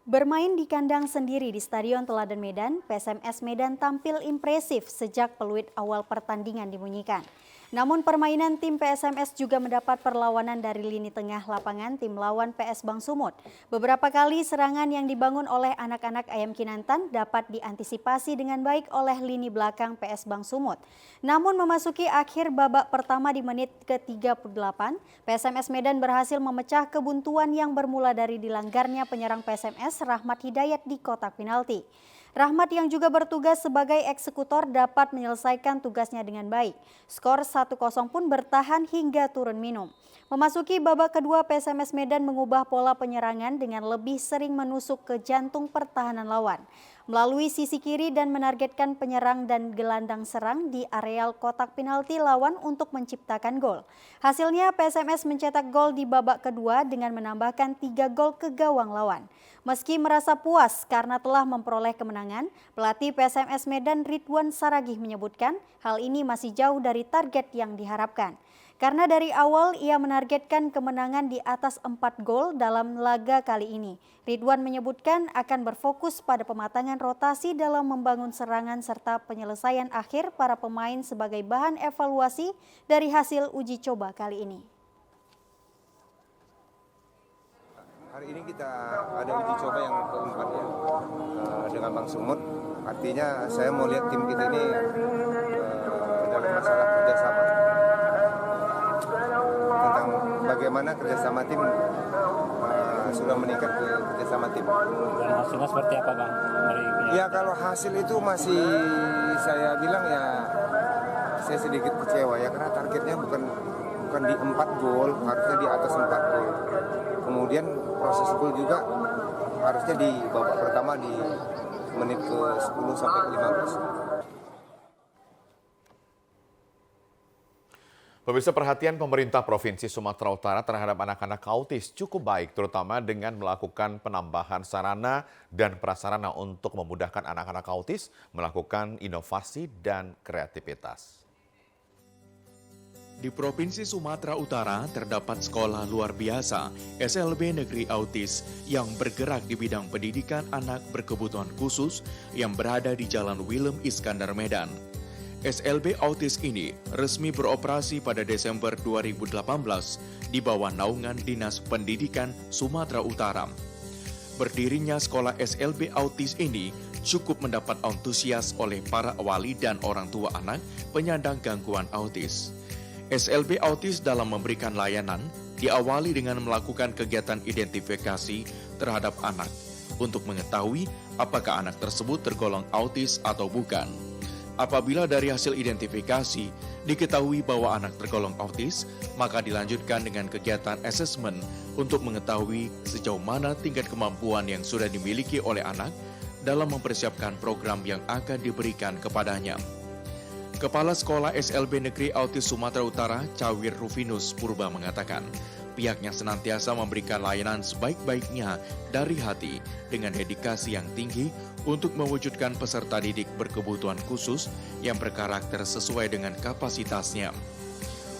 Bermain di kandang sendiri di Stadion Teladan Medan, PSMS Medan tampil impresif sejak peluit awal pertandingan dibunyikan. Namun permainan tim PSMS juga mendapat perlawanan dari lini tengah lapangan tim lawan PS Bang Sumut. Beberapa kali serangan yang dibangun oleh anak-anak Ayam Kinantan dapat diantisipasi dengan baik oleh lini belakang PS Bang Sumut. Namun memasuki akhir babak pertama di menit ke-38, PSMS Medan berhasil memecah kebuntuan yang bermula dari dilanggarnya penyerang PSMS Rahmat Hidayat di kotak penalti. Rahmat yang juga bertugas sebagai eksekutor dapat menyelesaikan tugasnya dengan baik. Skor 1-0 pun bertahan hingga turun minum. Memasuki babak kedua, PSMS Medan mengubah pola penyerangan dengan lebih sering menusuk ke jantung pertahanan lawan. melalui sisi kiri dan menargetkan penyerang dan gelandang serang di areal kotak penalti lawan untuk menciptakan gol. Hasilnya PSMS mencetak gol di babak kedua dengan menambahkan 3 gol ke gawang lawan. Meski merasa puas karena telah memperoleh kemenangan, pelatih PSMS Medan Ridwan Saragih menyebutkan hal ini masih jauh dari target yang diharapkan. Karena dari awal ia menargetkan kemenangan di atas 4 gol dalam laga kali ini. Ridwan menyebutkan akan berfokus pada pematangan rotasi dalam membangun serangan serta penyelesaian akhir para pemain sebagai bahan evaluasi dari hasil uji coba kali ini. Hari ini kita ada uji coba yang keempat ya, dengan Bang Sumut. Artinya saya mau lihat tim kita ini dalam masalah kerjasama. Tentang bagaimana kerjasama tim sudah meningkat ke kerjasama tim. Dan hasilnya seperti apa Bang? Ya kalau hasil itu masih saya bilang ya saya sedikit kecewa ya karena targetnya bukan di 4 gol, harusnya di atas 4 gol. Kemudian proses gol juga harusnya di babak pertama di menit ke 10 sampai ke 15. Pemirsa, perhatian pemerintah Provinsi Sumatera Utara terhadap anak-anak autis cukup baik, terutama dengan melakukan penambahan sarana dan prasarana untuk memudahkan anak-anak autis melakukan inovasi dan kreativitas. Di Provinsi Sumatera Utara terdapat sekolah luar biasa SLB Negeri Autis yang bergerak di bidang pendidikan anak berkebutuhan khusus yang berada di Jalan Willem Iskandar Medan. SLB Autis ini resmi beroperasi pada Desember 2018 di bawah naungan Dinas Pendidikan Sumatera Utara. Berdirinya sekolah SLB Autis ini cukup mendapat antusias oleh para wali dan orang tua anak penyandang gangguan autis. SLB Autis dalam memberikan layanan diawali dengan melakukan kegiatan identifikasi terhadap anak untuk mengetahui apakah anak tersebut tergolong autis atau bukan. Apabila dari hasil identifikasi diketahui bahwa anak tergolong autis, maka dilanjutkan dengan kegiatan asesmen untuk mengetahui sejauh mana tingkat kemampuan yang sudah dimiliki oleh anak dalam mempersiapkan program yang akan diberikan kepadanya. Kepala Sekolah SLB Negeri Autis Sumatera Utara, Cawir Rufinus Purba mengatakan, pihaknya senantiasa memberikan layanan sebaik-baiknya dari hati dengan dedikasi yang tinggi untuk mewujudkan peserta didik berkebutuhan khusus yang berkarakter sesuai dengan kapasitasnya.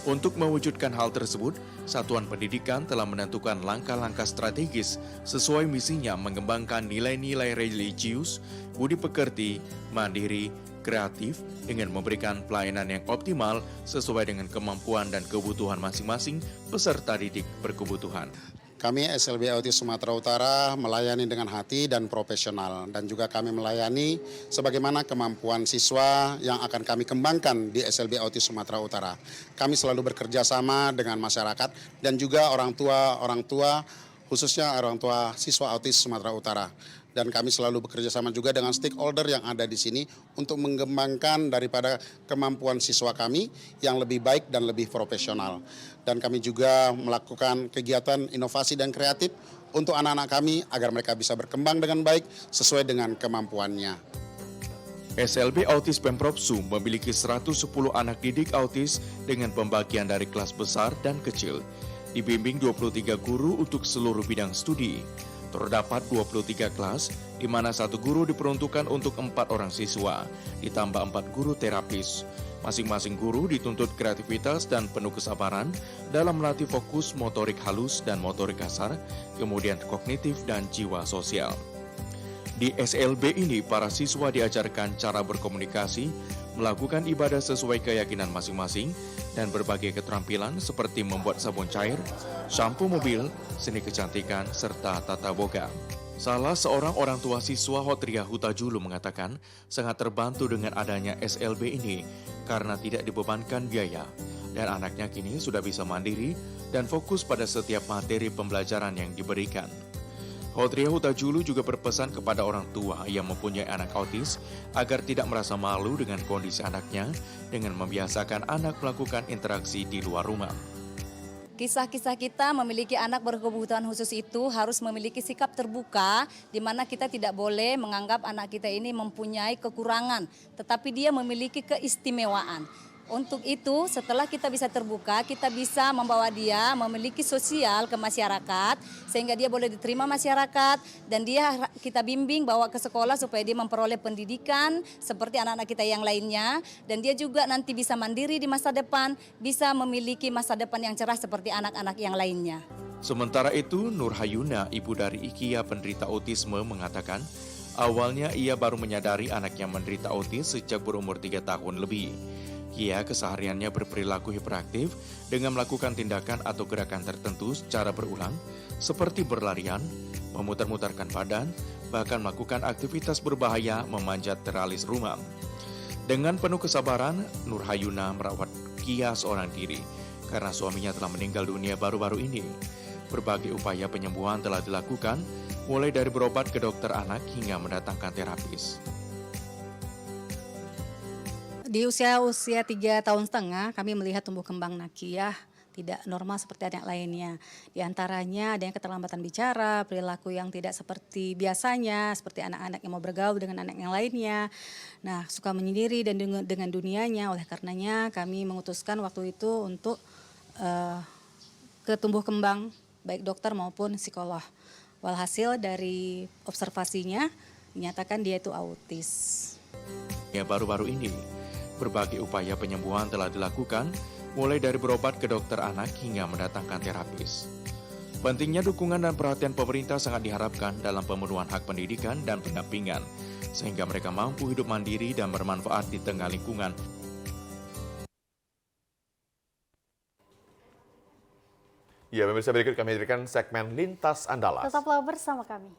Untuk mewujudkan hal tersebut, Satuan Pendidikan telah menentukan langkah-langkah strategis sesuai misinya mengembangkan nilai-nilai religius, budi pekerti, mandiri, kreatif dengan memberikan pelayanan yang optimal sesuai dengan kemampuan dan kebutuhan masing-masing peserta didik berkebutuhan. Kami SLB Autis Sumatera Utara melayani dengan hati dan profesional dan juga kami melayani sebagaimana kemampuan siswa yang akan kami kembangkan di SLB Autis Sumatera Utara. Kami selalu bekerja sama dengan masyarakat dan juga orang tua khususnya orang tua siswa autis Sumatera Utara. Dan kami selalu bekerja sama juga dengan stakeholder yang ada di sini untuk mengembangkan daripada kemampuan siswa kami yang lebih baik dan lebih profesional. Dan kami juga melakukan kegiatan inovasi dan kreatif untuk anak-anak kami agar mereka bisa berkembang dengan baik sesuai dengan kemampuannya. SLB Autis Pemprov Sum memiliki 110 anak didik autis dengan pembagian dari kelas besar dan kecil. Dibimbing 23 guru untuk seluruh bidang studi. Terdapat 23 kelas, di mana 1 guru diperuntukkan untuk 4 orang siswa, ditambah 4 guru terapis. Masing-masing guru dituntut kreativitas dan penuh kesabaran dalam melatih fokus motorik halus dan motorik kasar, kemudian kognitif dan jiwa sosial. Di SLB ini, para siswa diajarkan cara berkomunikasi, melakukan ibadah sesuai keyakinan masing-masing, dan berbagai keterampilan seperti membuat sabun cair, sampo mobil, seni kecantikan, serta tata boga. Salah seorang orang tua siswa Hotria Hutajulu mengatakan sangat terbantu dengan adanya SLB ini karena tidak dibebankan biaya, dan anaknya kini sudah bisa mandiri dan fokus pada setiap materi pembelajaran yang diberikan. Hotria Hutajulu juga berpesan kepada orang tua yang mempunyai anak autis agar tidak merasa malu dengan kondisi anaknya dengan membiasakan anak melakukan interaksi di luar rumah. Kisah-kisah kita memiliki anak berkebutuhan khusus itu harus memiliki sikap terbuka, di mana kita tidak boleh menganggap anak kita ini mempunyai kekurangan, tetapi dia memiliki keistimewaan. Untuk itu, setelah kita bisa terbuka, kita bisa membawa dia memiliki sosial ke masyarakat, sehingga dia boleh diterima masyarakat, dan dia kita bimbing bawa ke sekolah supaya dia memperoleh pendidikan seperti anak-anak kita yang lainnya, dan dia juga nanti bisa mandiri di masa depan, bisa memiliki masa depan yang cerah seperti anak-anak yang lainnya. Sementara itu, Nur Hayuna, ibu dari Ikia penderita autisme, mengatakan awalnya ia baru menyadari anaknya menderita autis sejak berumur 3 tahun lebih. Ia kesehariannya berperilaku hiperaktif dengan melakukan tindakan atau gerakan tertentu secara berulang, seperti berlarian, memutar-mutarkan badan, bahkan melakukan aktivitas berbahaya memanjat teralis rumah. Dengan penuh kesabaran, Nur Hayuna merawat Kia seorang diri karena suaminya telah meninggal dunia baru-baru ini. Berbagai upaya penyembuhan telah dilakukan, mulai dari berobat ke dokter anak hingga mendatangkan terapis. Di usia 3,5 tahun kami melihat tumbuh kembang Nakia tidak normal seperti anak lainnya. Di antaranya ada yang keterlambatan bicara, perilaku yang tidak seperti biasanya, seperti anak-anak yang mau bergaul dengan anak yang lainnya. Nah, suka menyendiri dan dengan dunianya. Oleh karenanya kami memutuskan waktu itu untuk ke tumbuh kembang baik dokter maupun psikolog. Walhasil dari observasinya dinyatakan dia itu autis. Ya, baru-baru ini berbagai upaya penyembuhan telah dilakukan, mulai dari berobat ke dokter anak hingga mendatangkan terapis. Pentingnya dukungan dan perhatian pemerintah sangat diharapkan dalam pemenuhan hak pendidikan dan pendampingan, sehingga mereka mampu hidup mandiri dan bermanfaat di tengah lingkungan. Ya, pemirsa, berikut kami hadirkan segmen Lintas Andalas. Tetaplah bersama kami.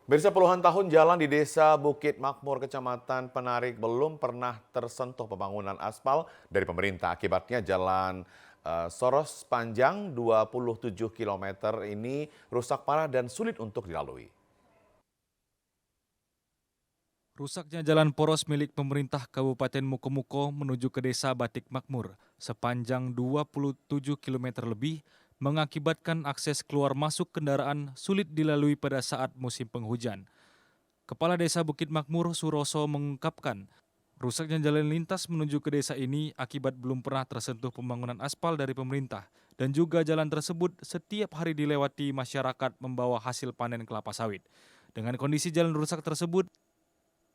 Pemirsa, puluhan tahun jalan di Desa Bukit Makmur, Kecamatan Penarik belum pernah tersentuh pembangunan aspal dari pemerintah. Akibatnya jalan Soros panjang 27 km ini rusak parah dan sulit untuk dilalui. Rusaknya jalan poros milik pemerintah Kabupaten Mukomuko menuju ke Desa Batik Makmur sepanjang 27 km lebih mengakibatkan akses keluar masuk kendaraan sulit dilalui pada saat musim penghujan. Kepala Desa Bukit Makmur, Suroso, mengungkapkan rusaknya jalan lintas menuju ke desa ini akibat belum pernah tersentuh pembangunan aspal dari pemerintah, dan juga jalan tersebut setiap hari dilewati masyarakat membawa hasil panen kelapa sawit. Dengan kondisi jalan rusak tersebut,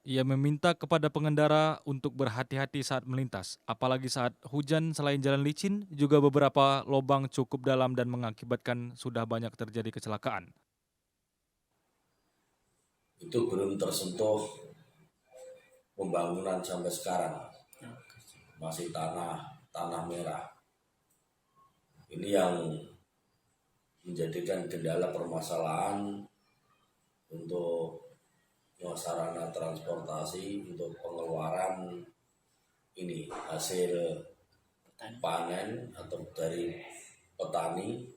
ia meminta kepada pengendara untuk berhati-hati saat melintas, apalagi saat hujan. Selain jalan licin, juga beberapa lubang cukup dalam dan mengakibatkan sudah banyak terjadi kecelakaan. Itu belum tersentuh pembangunan sampai sekarang, masih tanah merah. Ini yang menjadikan kendala permasalahan untuk sarana transportasi untuk pengeluaran ini hasil panen atau dari petani.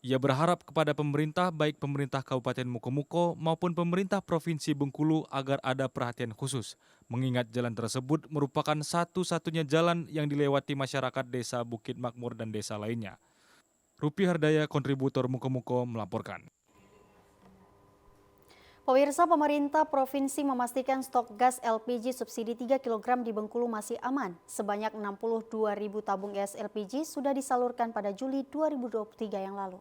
Ia berharap kepada pemerintah, baik pemerintah Kabupaten Mukomuko maupun pemerintah Provinsi Bengkulu, agar ada perhatian khusus, mengingat jalan tersebut merupakan satu-satunya jalan yang dilewati masyarakat Desa Bukit Makmur dan desa lainnya. Rupi Hardaya, kontributor Mukomuko, melaporkan. Pemirsa, pemerintah provinsi memastikan stok gas LPG subsidi 3 kg di Bengkulu masih aman. Sebanyak 62.000 tabung gas LPG sudah disalurkan pada Juli 2023 yang lalu.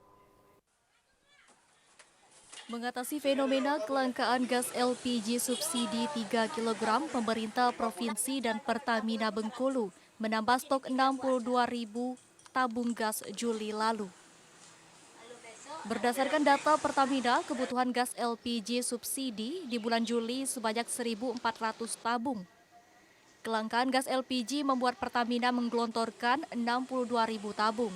Mengatasi fenomena kelangkaan gas LPG subsidi 3 kg, pemerintah provinsi dan Pertamina Bengkulu menambah stok 62.000 tabung gas Juli lalu. Berdasarkan data Pertamina, kebutuhan gas LPG subsidi di bulan Juli sebanyak 1.400 tabung. Kelangkaan gas LPG membuat Pertamina menggelontorkan 62.000 tabung,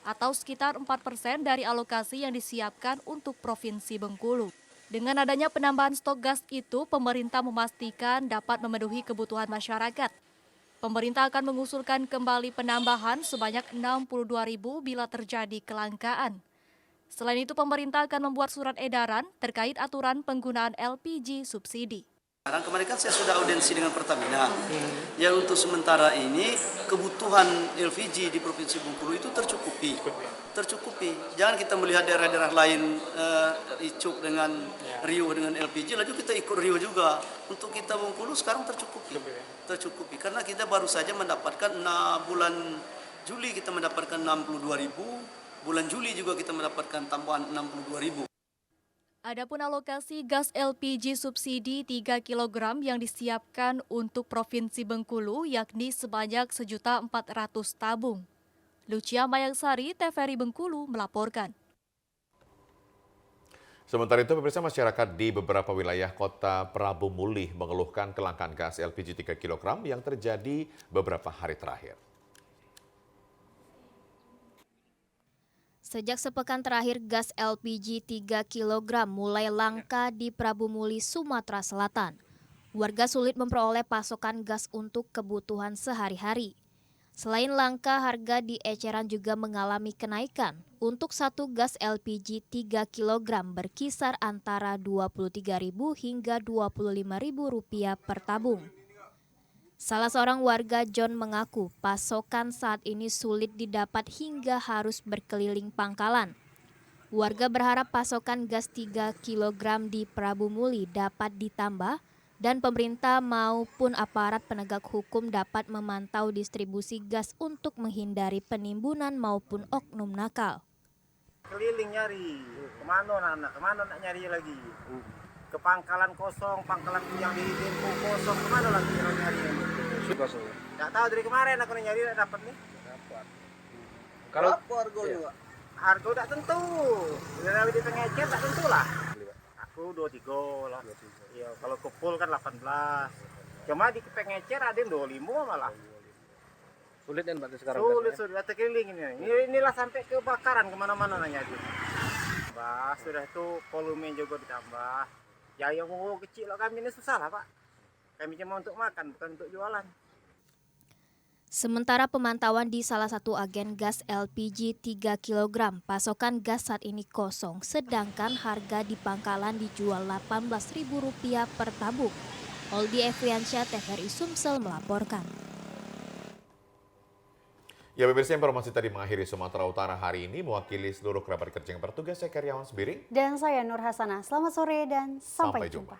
atau sekitar 4% dari alokasi yang disiapkan untuk Provinsi Bengkulu. Dengan adanya penambahan stok gas itu, pemerintah memastikan dapat memenuhi kebutuhan masyarakat. Pemerintah akan mengusulkan kembali penambahan sebanyak 62.000 bila terjadi kelangkaan. Selain itu, pemerintah akan membuat surat edaran terkait aturan penggunaan LPG subsidi. Kemarin kan saya sudah audiensi dengan Pertamina. Ya untuk sementara ini kebutuhan LPG di Provinsi Bengkulu itu tercukupi. Jangan kita melihat daerah-daerah lain icuk dengan riuh dengan LPG, lalu kita ikut riuh juga. Untuk kita Bengkulu sekarang tercukupi karena kita baru saja mendapatkan bulan Juli kita mendapatkan 62.000, bulan Juli juga kita mendapatkan tambahan 62.000. Adapun alokasi gas LPG subsidi 3 kg yang disiapkan untuk Provinsi Bengkulu yakni sebanyak 1.400.000 tabung. Lucia Mayangsari, TVRI Bengkulu melaporkan. Sementara itu, pemirsa, masyarakat di beberapa wilayah kota Prabu Mulih mengeluhkan kelangkaan gas LPG 3 kg yang terjadi beberapa hari terakhir. Sejak sepekan terakhir, gas LPG 3 kg mulai langka di Prabu Mulih, Sumatera Selatan. Warga sulit memperoleh pasokan gas untuk kebutuhan sehari-hari. Selain langka, harga di eceran juga mengalami kenaikan. Untuk satu gas LPG 3 kg berkisar antara Rp23.000 hingga Rp25.000 per tabung. Salah seorang warga, John, mengaku pasokan saat ini sulit didapat hingga harus berkeliling pangkalan. Warga berharap pasokan gas 3 kg di Prabu Mulih dapat ditambah dan pemerintah maupun aparat penegak hukum dapat memantau distribusi gas untuk menghindari penimbunan maupun oknum nakal. Keliling nyari, kemana nak nyari lagi? Ke pangkalan kosong, pangkalan yang di Dempo kosong, kemana lagi nyari? Kosong. Nggak tahu dari kemarin aku nyari dapat nih. Dapat. Kalau harga juga? Harga udah tentu. Dari di pengecer tak tentu lah. Aku 23 lah. Iya, kalau kupul kan 18. Cuma di pengecer ada yang 25 malah. Sulit kan berarti sekarang? Sulit, ada keliling ini. Inilah sampai kebakaran kemana-mana nyari. Bah, sudah itu volume juga ditambah. Ya yang mau kecil kami ini susah lah Pak. Kami cuma untuk makan, bukan untuk jualan. Sementara pemantauan di salah satu agen gas LPG 3 kg, pasokan gas saat ini kosong, sedangkan harga di pangkalan dijual Rp18.000 per tabung. Holdi Efriansyah, TVRI Sumsel melaporkan. Ya, pemirsa, informasi tadi mengakhiri Sumatera Utara hari ini. Mewakili seluruh kerabat kerja yang bertugas, saya Karyawan Sebiring. Dan saya Nur Hasanah. Selamat sore dan sampai jumpa.